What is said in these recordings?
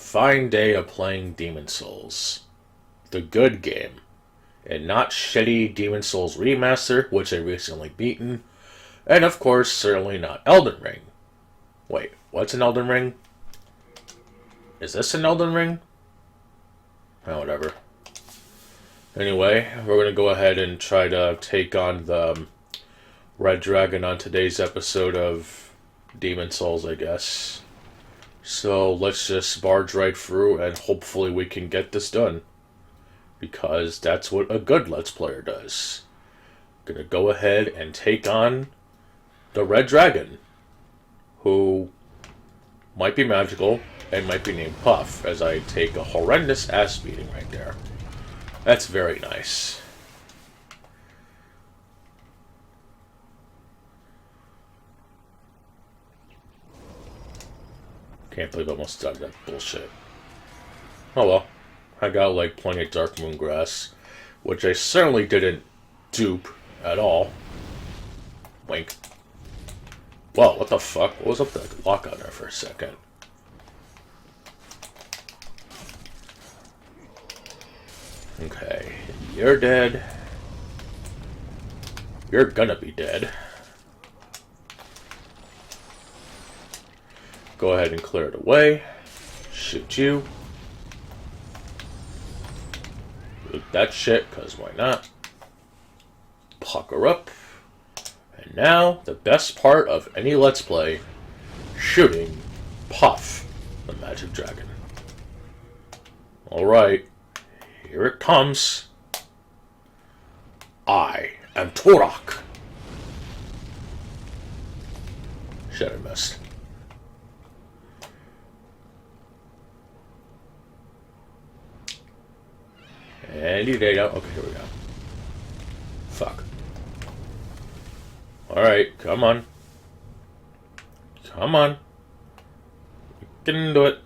fine day of playing Demon Souls. The good game. And not shitty Demon Souls Remaster, which I recently beaten. And of course, certainly not Elden Ring. Wait, what's an Elden Ring? Is this an Elden Ring? Oh, whatever. Anyway, we're going to go ahead and try to take on the Red Dragon on today's episode of Demon Souls, I guess. So let's just barge right through and hopefully we can get this done. Because that's what a good Let's Player does. Gonna go ahead and take on the Red Dragon, who might be magical and might be named Puff, as I take a horrendous ass beating right there. That's very nice. Can't believe I almost died that bullshit. Oh well. I got like plenty of Dark Moon Grass, which I certainly didn't dupe at all. Wink. Whoa, what the fuck? What was up that lock on there for a second? Okay, you're dead. You're gonna be dead. Go ahead and clear it away. Shoot you. Loot that shit, cause why not? Pucker up. And now, the best part of any Let's Play, shooting Puff, the Magic Dragon. Alright, here it comes. I am Turok. Shit, I missed. And you did out. Okay, here we go. Fuck. Alright, come on. Come on. You can do it.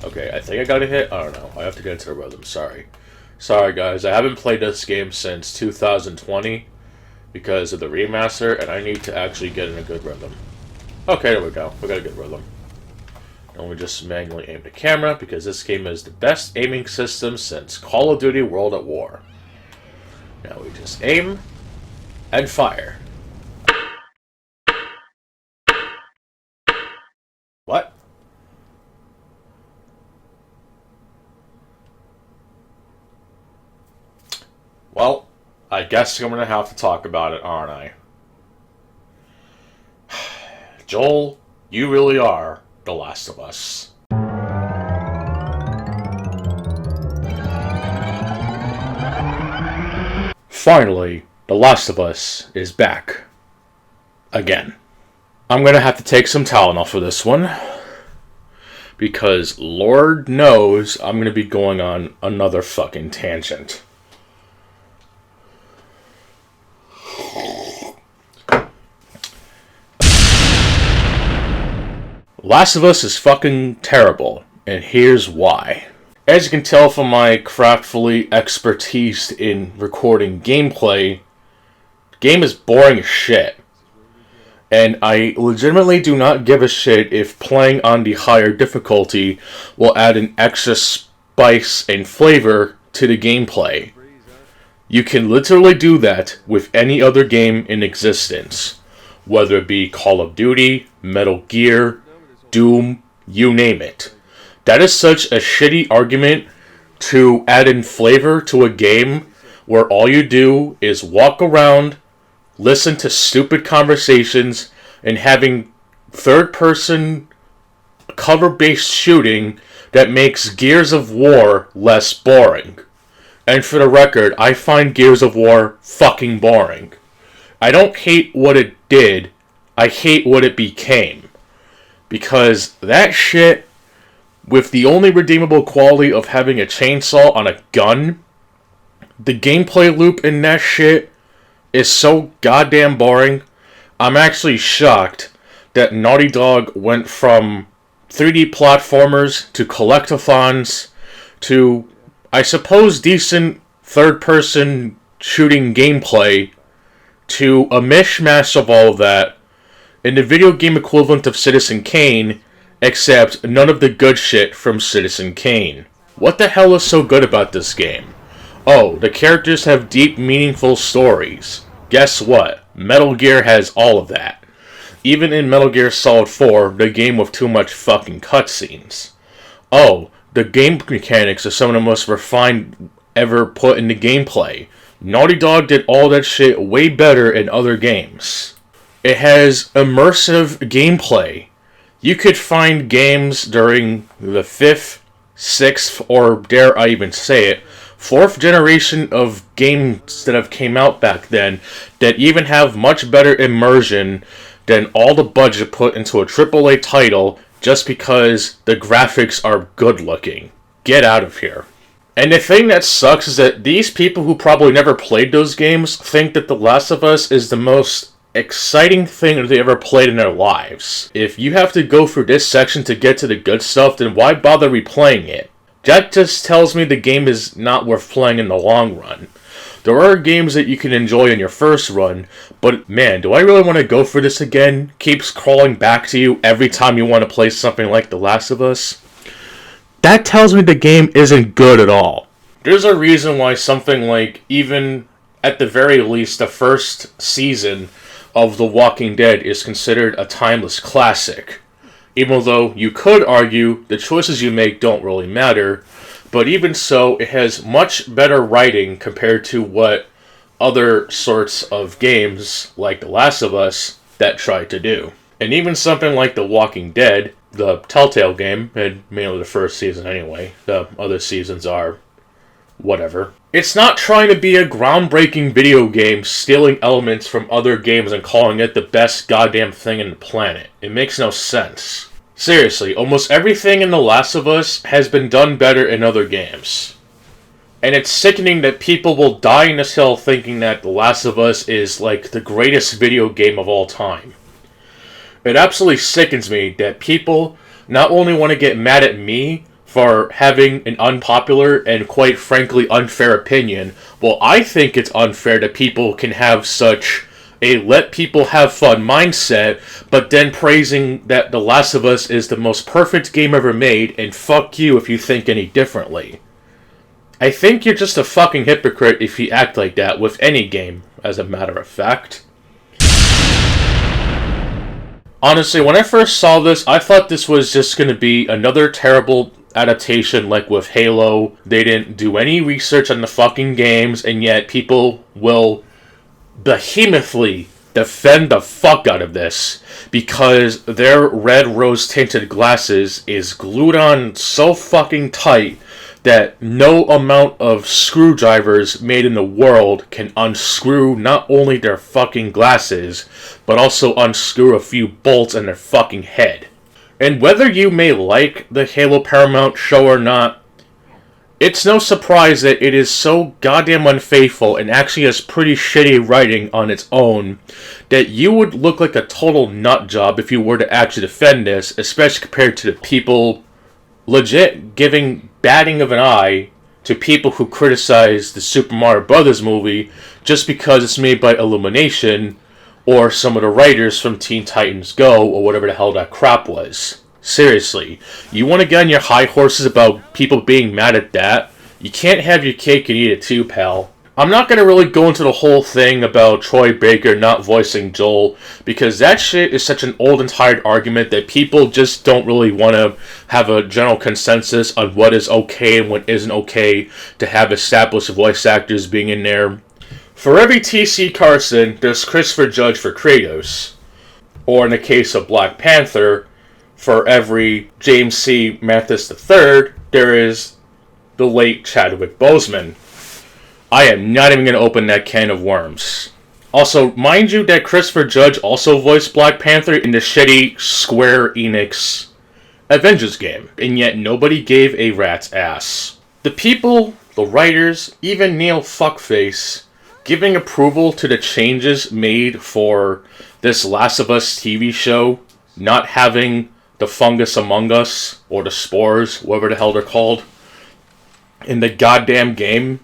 Okay, I think I got a hit. I don't know. I have to get into the rhythm. Sorry. Sorry, guys. I haven't played this game since 2020 because of the remaster, and I need to actually get in a good rhythm. Okay, there we go. We got a good rhythm. And we just manually aim the camera because this game is the best aiming system since Call of Duty World at War. Now we just aim and fire. What? Well, I guess I'm going to have to talk about it, aren't I? Joel, you really are The Last of Us. Finally, The Last of Us is back. Again. I'm gonna have to take some Tylenol for this one. Because Lord knows I'm gonna be going on another fucking tangent. Last of Us is fucking terrible, and here's why. As you can tell from my craftfully expertise in recording gameplay, the game is boring as shit. And I legitimately do not give a shit if playing on the higher difficulty will add an extra spice and flavor to the gameplay. You can literally do that with any other game in existence, whether it be Call of Duty, Metal Gear, Doom, you name it. That is such a shitty argument to add in flavor to a game where all you do is walk around, listen to stupid conversations, and having third-person cover-based shooting that makes Gears of War less boring. And for the record, I find Gears of War fucking boring. I don't hate what it did, I hate what it became. Because that shit, with the only redeemable quality of having a chainsaw on a gun, the gameplay loop in that shit is so goddamn boring. I'm actually shocked that Naughty Dog went from 3D platformers to collectathons to, I suppose, decent third-person shooting gameplay to a mishmash of all of that and the video game equivalent of Citizen Kane, except none of the good shit from Citizen Kane. What the hell is so good about this game? Oh, the characters have deep, meaningful stories. Guess what? Metal Gear has all of that. Even in Metal Gear Solid 4, the game with too much fucking cutscenes. Oh, the game mechanics are some of the most refined ever put into gameplay. Naughty Dog did all that shit way better in other games. It has immersive gameplay. You could find games during the 5th, 6th, or dare I even say it, 4th generation of games that have came out back then that even have much better immersion than all the budget put into a AAA title just because the graphics are good looking. Get out of here. And the thing that sucks is that these people who probably never played those games think that The Last of Us is the most exciting thing that they ever played in their lives. If you have to go through this section to get to the good stuff, then why bother replaying it? That just tells me the game is not worth playing in the long run. There are games that you can enjoy in your first run, but man, do I really want to go for this again? Keeps crawling back to you every time you want to play something like The Last of Us? That tells me the game isn't good at all. There's a reason why something like, even at the very least, the first season of The Walking Dead is considered a timeless classic. Even though you could argue the choices you make don't really matter, but even so, it has much better writing compared to what other sorts of games, like The Last of Us, that try to do. And even something like The Walking Dead, the Telltale game, and mainly the first season anyway, the other seasons are whatever. It's not trying to be a groundbreaking video game stealing elements from other games and calling it the best goddamn thing in the planet. It makes no sense. Seriously, almost everything in The Last of Us has been done better in other games. And it's sickening that people will die in this hill thinking that The Last of Us is like the greatest video game of all time. It absolutely sickens me that people not only want to get mad at me for having an unpopular and quite frankly unfair opinion, well, I think it's unfair that people can have such a let people have fun mindset, but then praising that The Last of Us is the most perfect game ever made, and fuck you if you think any differently. I think you're just a fucking hypocrite if you act like that with any game, as a matter of fact. Honestly, when I first saw this, I thought this was just going to be another terrible adaptation like with Halo. They didn't do any research on the fucking games, and yet people will behemothly defend the fuck out of this because their red rose tinted glasses is glued on so fucking tight that no amount of screwdrivers made in the world can unscrew not only their fucking glasses, but also unscrew a few bolts in their fucking head. And whether you may like the Halo Paramount show or not, it's no surprise that it is so goddamn unfaithful and actually has pretty shitty writing on its own that you would look like a total nut job if you were to actually defend this, especially compared to the people legit giving batting of an eye to people who criticize the Super Mario Bros. Movie just because it's made by Illumination or some of the writers from Teen Titans Go or whatever the hell that crap was. Seriously, you want to get on your high horses about people being mad at that? You can't have your cake and eat it too, pal. I'm not going to really go into the whole thing about Troy Baker not voicing Joel, because that shit is such an old and tired argument that people just don't really want to have a general consensus on what is okay and what isn't okay to have established voice actors being in there. For every T.C. Carson, there's Christopher Judge for Kratos. Or in the case of Black Panther, for every James C. Mathis III, there is the late Chadwick Boseman. I am not even going to open that can of worms. Also, mind you that Christopher Judge also voiced Black Panther in the shitty Square Enix Avengers game, and yet nobody gave a rat's ass. The people, the writers, even Neil Fuckface, giving approval to the changes made for this Last of Us TV show, not having the fungus among us, or the spores, whatever the hell they're called, in the goddamn game,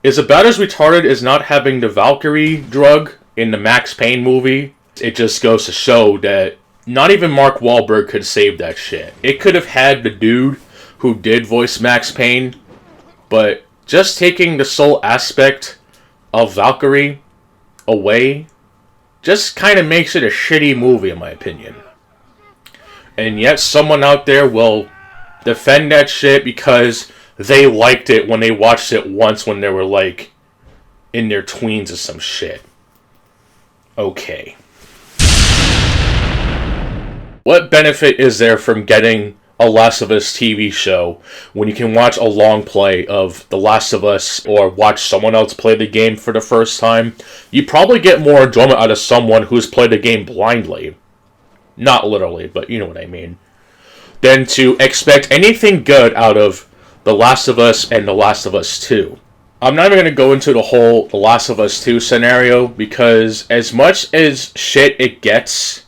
is about as retarded as not having the Valkyrie drug in the Max Payne movie It just goes to show that not even Mark Wahlberg could save that shit. It could have had the dude who did voice Max Payne, but just taking the sole aspect of Valkyrie away just kind of makes it a shitty movie, in my opinion. And yet someone out there will defend that shit because they liked it when they watched it once when they were, like, in their tweens or some shit. Okay. What benefit is there from getting a Last of Us TV show when you can watch a long play of The Last of Us or watch someone else play the game for the first time? You probably get more enjoyment out of someone who's played the game blindly. Not literally, but you know what I mean. Than to expect anything good out of The Last of Us and The Last of Us 2. I'm not even going to go into the whole The Last of Us 2 scenario because as much as shit it gets,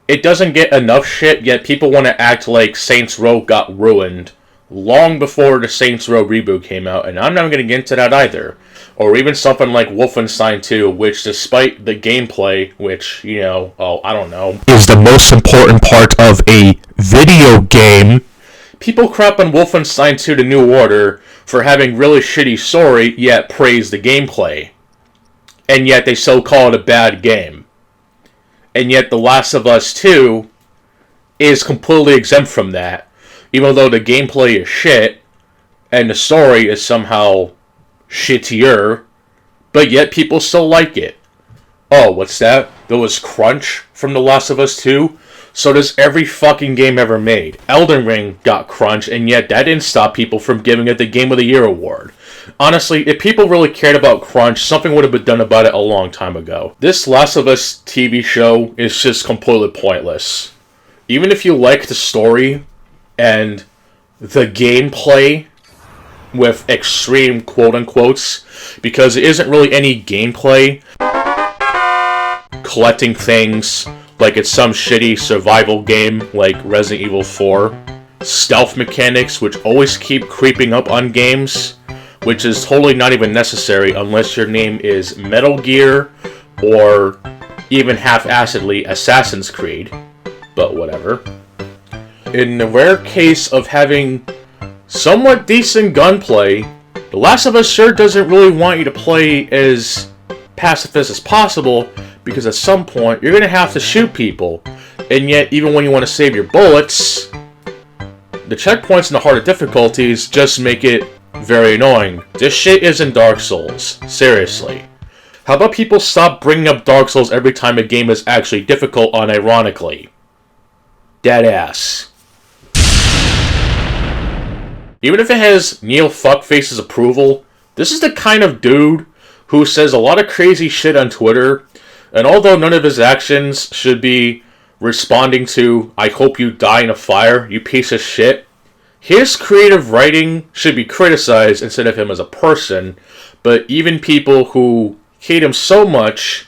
it doesn't get enough shit, yet people want to act like Saints Row got ruined long before the Saints Row reboot came out, and I'm not going to get into that either. Or even something like Wolfenstein 2, which despite the gameplay, which, you know, I don't know, is the most important part of a video game, people crap on Wolfenstein 2 The New Order for having really shitty story, yet praise the gameplay. And yet they still call it a bad game. And yet The Last of Us 2 is completely exempt from that. Even though the gameplay is shit, and the story is somehow shittier, but yet people still like it. Oh, what's that? There was crunch from The Last of Us 2? So does every fucking game ever made. Elden Ring got crunch, and yet that didn't stop people from giving it the Game of the Year award. Honestly, if people really cared about crunch, something would have been done about it a long time ago. This Last of Us TV show is just completely pointless. Even if you like the story and the gameplay with extreme quote-unquotes, because there isn't really any gameplay, collecting things like it's some shitty survival game like Resident Evil 4, stealth mechanics which always keep creeping up on games, which is totally not even necessary unless your name is Metal Gear or even half-assedly Assassin's Creed, but whatever. In the rare case of having somewhat decent gunplay, The Last of Us sure doesn't really want you to play as pacifist as possible, because at some point you're going to have to shoot people, and yet even when you want to save your bullets, the checkpoints and the harder difficulties just make it very annoying. This shit isn't Dark Souls. Seriously. How about people stop bringing up Dark Souls every time a game is actually difficult unironically? Deadass. Even if it has Neil Fuckface's approval, this is the kind of dude who says a lot of crazy shit on Twitter, and although none of his actions should be responding to, "I hope you die in a fire, you piece of shit," his creative writing should be criticized instead of him as a person, but even people who hate him so much,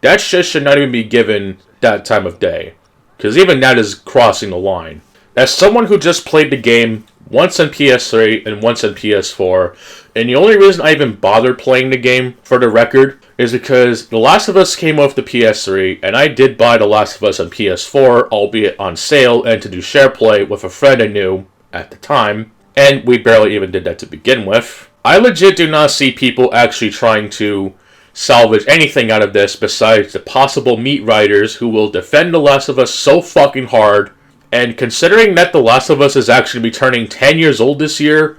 that shit should not even be given that time of day. Because even that is crossing the line. As someone who just played the game once on PS3 and once on PS4, and the only reason I even bothered playing the game, for the record, is because The Last of Us came off the PS3, and I did buy The Last of Us on PS4, albeit on sale, and to do share play with a friend I knew at the time, and we barely even did that to begin with. I legit do not see people actually trying to salvage anything out of this besides the possible meat riders who will defend The Last of Us so fucking hard, and considering that The Last of Us is actually going to be turning 10 years old this year,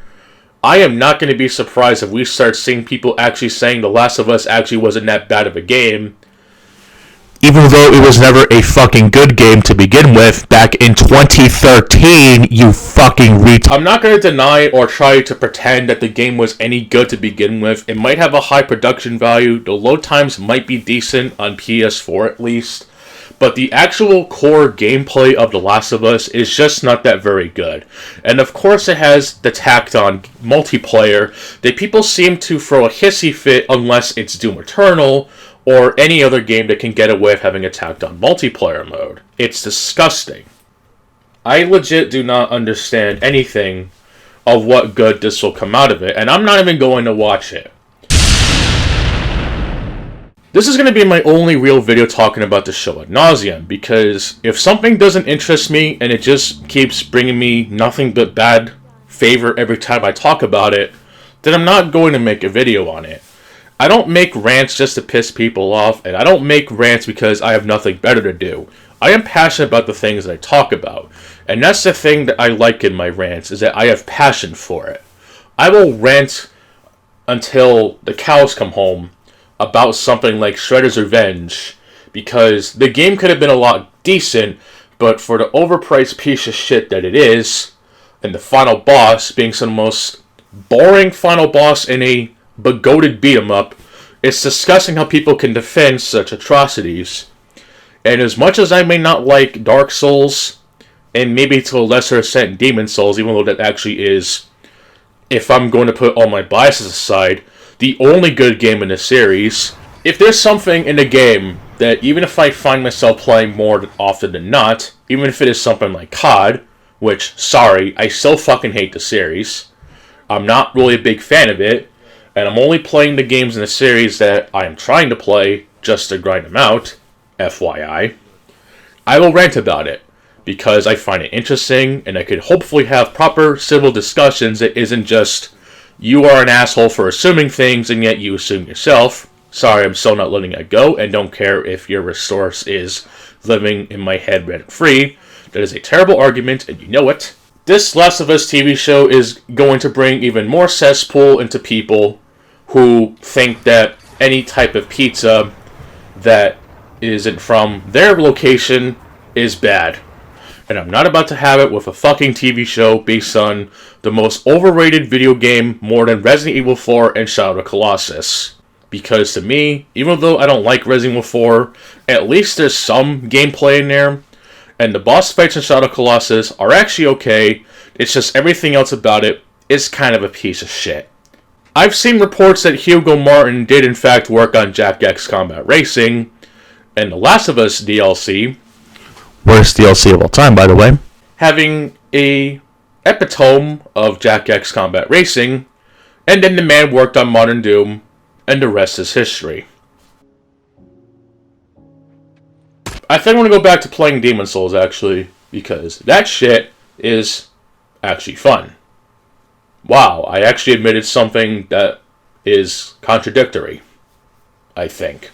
I am not going to be surprised if we start seeing people actually saying The Last of Us actually wasn't that bad of a game, even though it was never a fucking good game to begin with back in 2013, you fucking retard. I'm not going to deny or try to pretend that the game was any good to begin with. It might have a high production value, the load times might be decent on PS4 at least, but the actual core gameplay of The Last of Us is just not that very good. And of course it has the tacked on multiplayer that people seem to throw a hissy fit unless it's Doom Eternal or any other game that can get away with having a tacked on multiplayer mode. It's disgusting. I legit do not understand anything of what good this will come out of it, and I'm not even going to watch it. This is going to be my only real video talking about the show ad nauseum, because if something doesn't interest me and it just keeps bringing me nothing but bad favor every time I talk about it, then I'm not going to make a video on it. I don't make rants just to piss people off, and I don't make rants because I have nothing better to do. I am passionate about the things that I talk about, and that's the thing that I like in my rants, is that I have passion for it. I will rant until the cows come home about something like Shredder's Revenge, because the game could have been a lot decent, but for the overpriced piece of shit that it is, and the final boss being some of the most boring final boss in a begoated beat-em-up, it's disgusting how people can defend such atrocities. And as much as I may not like Dark Souls, and maybe to a lesser extent Demon Souls, even though that actually is, if I'm going to put all my biases aside, the only good game in the series, if there's something in the game that even if I find myself playing more often than not, even if it is something like COD, which, sorry, I still fucking hate the series, I'm not really a big fan of it, and I'm only playing the games in the series that I am trying to play just to grind them out, FYI, I will rant about it, because I find it interesting, and I could hopefully have proper civil discussions that isn't just, you are an asshole for assuming things, and yet you assume yourself. Sorry, I'm still not letting it go, and don't care if your resource is living in my head rent-free. That is a terrible argument, and you know it. This Last of Us TV show is going to bring even more cesspool into people who think that any type of pizza that isn't from their location is bad. And I'm not about to have it with a fucking TV show based on the most overrated video game more than Resident Evil 4 and Shadow of the Colossus. Because to me, even though I don't like Resident Evil 4, at least there's some gameplay in there. And the boss fights in Shadow of the Colossus are actually okay. It's just everything else about it is kind of a piece of shit. I've seen reports that Hugo Martin did in fact work on Jack X Combat Racing, and The Last of Us DLC, worst DLC of all time, by the way, having a epitome of Jack X Combat Racing, and then the man worked on Modern Doom, and the rest is history. I think I'm going to go back to playing Demon Souls, actually, because that shit is actually fun. Wow, I actually admitted something that is contradictory, I think.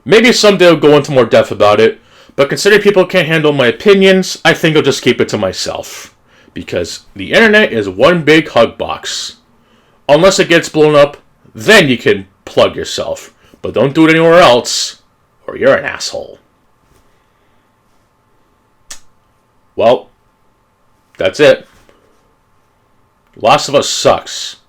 Maybe someday I'll go into more depth about it, but considering people can't handle my opinions, I think I'll just keep it to myself. Because the internet is one big hug box. Unless it gets blown up, then you can plug yourself. But don't do it anywhere else, or you're an asshole. Well, that's it. Last of Us sucks.